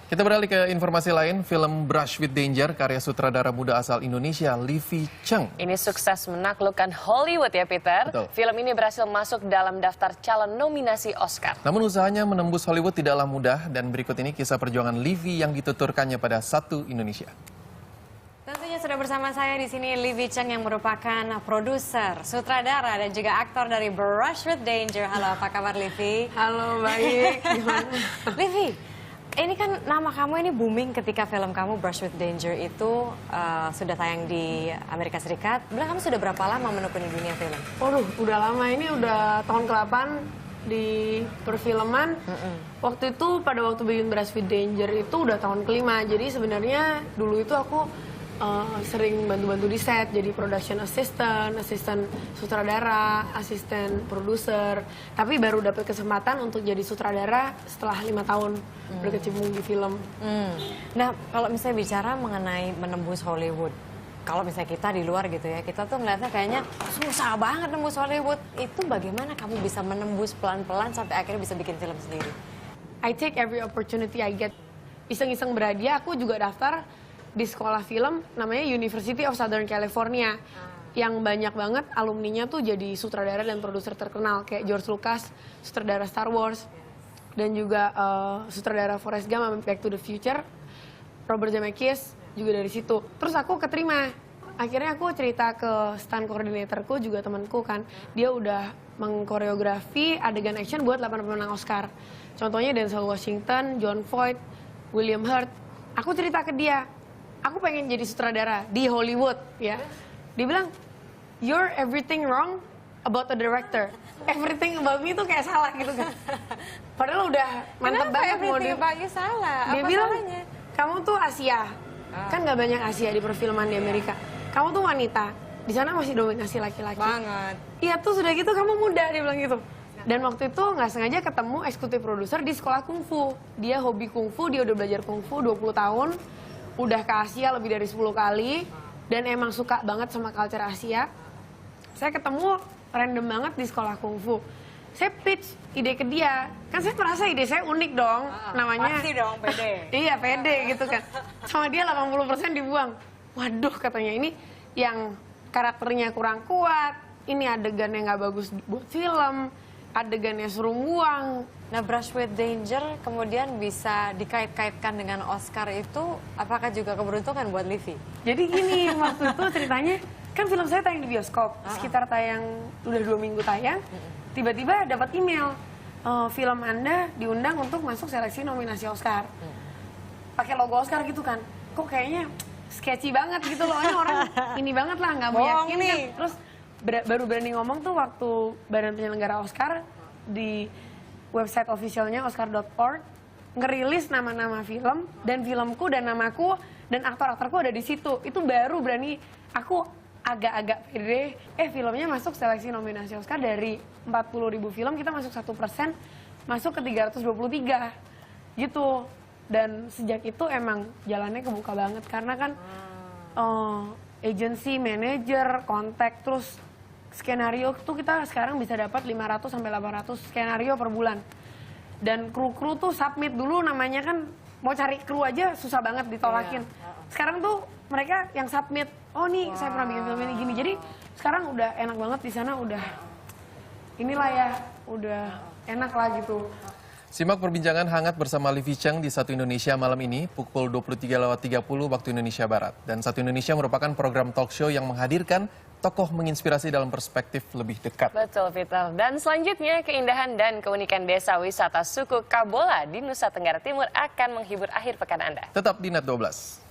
Kita beralih ke informasi lain, film Brush with Danger karya sutradara muda asal Indonesia, Livi Cheng. Ini sukses menaklukkan Hollywood ya Peter. Betul. Film ini berhasil masuk dalam daftar calon nominasi Oscar. Namun usahanya menembus Hollywood tidaklah mudah dan berikut ini kisah perjuangan Livi yang dituturkannya pada Satu Indonesia. Tentunya sudah bersama saya di sini Livi Cheng yang merupakan produser, sutradara dan juga aktor dari Brush with Danger. Halo, apa kabar Livi? Halo, baik. Gimana? Livi, ini kan nama kamu ini booming ketika film kamu Brush with Danger itu sudah tayang di Amerika Serikat. Kamu sudah berapa lama menekuni dunia film? Waduh, udah lama, ini udah tahun ke-8 di perfilman. Waktu itu pada waktu bikin Brush with Danger itu udah tahun ke-5. Jadi sebenarnya dulu itu aku sering bantu-bantu di set, jadi production assistant, asisten sutradara, asisten produser. Tapi baru dapat kesempatan untuk jadi sutradara setelah 5 tahun berkecimpung di film. Nah, kalau misalnya bicara mengenai menembus Hollywood, kalau misalnya kita di luar gitu ya, kita tuh ngeliatnya kayaknya susah banget nembus Hollywood. Itu bagaimana kamu bisa menembus pelan-pelan sampai akhirnya bisa bikin film sendiri? I take every opportunity I get. Iseng-iseng berhadiah, aku juga daftar di sekolah film namanya University of Southern California. Yang banyak banget alumninya tuh jadi sutradara dan produser terkenal. Kayak George Lucas, sutradara Star Wars. Dan juga sutradara Forrest Gump, Back to the Future. Robert Zemeckis juga dari situ. Terus aku keterima. Akhirnya aku cerita ke stunt coordinatorku, juga temanku kan. Dia udah mengkoreografi adegan action buat 8 pemenang Oscar. Contohnya Denzel Washington, John Voight, William Hurt. Aku cerita ke dia, aku pengen jadi sutradara di Hollywood ya. Dia bilang, you're everything wrong about the director. Everything about me tuh kayak salah gitu kan. Padahal udah mantep banget mau dia. Kenapa salah? Dia Apa bilang, salahnya? kamu tuh Asia. Kan nggak banyak Asia di perfilman di Amerika. Kamu tuh wanita. Di sana masih dominasi laki-laki. Banget. Iya tuh sudah gitu kamu muda, dia bilang gitu. Dan waktu itu nggak sengaja ketemu eksekutif produser di sekolah kungfu. Dia hobi kungfu, dia udah belajar kungfu 20 tahun. Udah ke Asia lebih dari 10 kali. Dan emang suka banget sama culture Asia. Saya ketemu random banget di sekolah kungfu. Saya pitch ide ke dia. Kan saya merasa ide saya unik dong. Namanya Pasti dong, pede. Iya, pede gitu kan. Sama dia 80% dibuang. Waduh, katanya ini yang karakternya kurang kuat. Ini adegan yang nggak bagus buat film. Adegannya suruh buang. Nah, Brush with Danger kemudian bisa dikait-kaitkan dengan Oscar itu, apakah juga keberuntungan buat Livi? Jadi gini, waktu itu ceritanya, kan film saya tayang di bioskop. Sekitar tayang, udah 2 minggu tayang. Tiba-tiba dapat email, film Anda diundang untuk masuk seleksi nominasi Oscar. Pakai logo Oscar gitu kan. Kok kayaknya sketchy banget gitu loh. Ini orang ini banget lah, nggak meyakinkan. Terus baru berani ngomong tuh waktu Badan Penyelenggara Oscar di website officialnya oscar.org ngerilis nama-nama film dan filmku dan namaku dan aktor-aktorku ada di situ. Itu baru berani aku agak-agak pede. Filmnya masuk seleksi nominasi Oscar dari 40.000 film, kita masuk 1%, masuk ke 323 gitu. Dan sejak itu emang jalannya kebuka banget karena kan agency, manager, kontak, terus skenario tuh kita sekarang bisa dapat 500 sampai 800 skenario per bulan. Dan kru-kru tuh submit dulu, namanya kan mau cari kru aja susah banget ditolakin. Sekarang tuh mereka yang submit, oh nih saya pernah bikin film ini gini. Jadi sekarang udah enak banget di sana, udah inilah ya, udah enak lah gitu. Simak perbincangan hangat bersama Livi Cheng di Satu Indonesia malam ini pukul 23.30 waktu Indonesia Barat. Dan Satu Indonesia merupakan program talk show yang menghadirkan tokoh menginspirasi dalam perspektif lebih dekat. Betul, Peter. Dan selanjutnya, keindahan dan keunikan desa wisata suku Kabola di Nusa Tenggara Timur akan menghibur akhir pekan Anda. Tetap di Net 12.